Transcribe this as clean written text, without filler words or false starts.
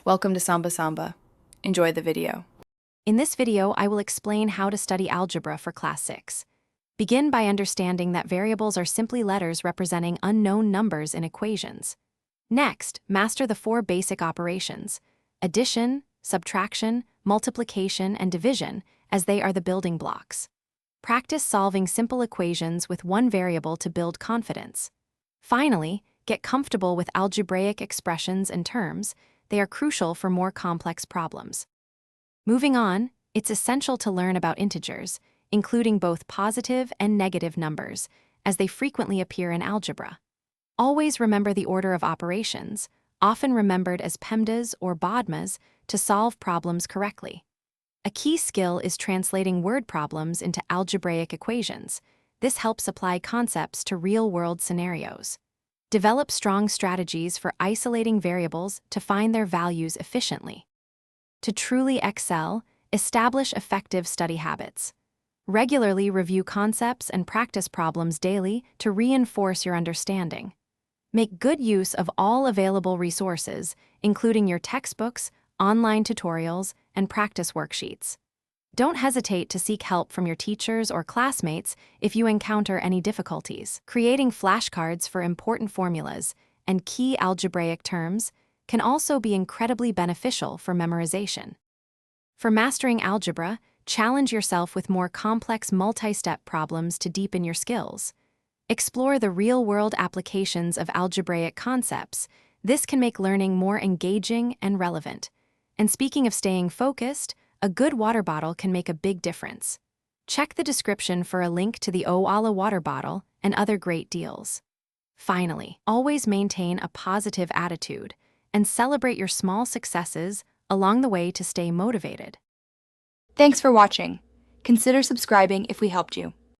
Welcome to Samba Samba. Enjoy the video. In this video, I will explain how to study algebra for Class 6. Begin by understanding that variables are simply letters representing unknown numbers in equations. Next, master the 4 basic operations: addition, subtraction, multiplication, and division, as they are the building blocks. Practice solving simple equations with one variable to build confidence. Finally, get comfortable with algebraic expressions and terms. They are crucial for more complex problems. Moving on, it's essential to learn about integers, including both positive and negative numbers, as they frequently appear in algebra. Always remember the order of operations, often remembered as PEMDAs or BODMAs, to solve problems correctly. A key skill is translating word problems into algebraic equations. This helps apply concepts to real-world scenarios. Develop strong strategies for isolating variables to find their values efficiently. To truly excel, establish effective study habits. Regularly review concepts and practice problems daily to reinforce your understanding. Make good use of all available resources, including your textbooks, online tutorials, and practice worksheets. Don't hesitate to seek help from your teachers or classmates if you encounter any difficulties. Creating flashcards for important formulas and key algebraic terms can also be incredibly beneficial for memorization. For mastering algebra, challenge yourself with more complex multi-step problems to deepen your skills. Explore the real-world applications of algebraic concepts. This can make learning more engaging and relevant. And speaking of staying focused, a good water bottle can make a big difference. Check the description for a link to the Oala water bottle and other great deals. Finally, always maintain a positive attitude and celebrate your small successes along the way to stay motivated. Thanks for watching. Consider subscribing if we helped you.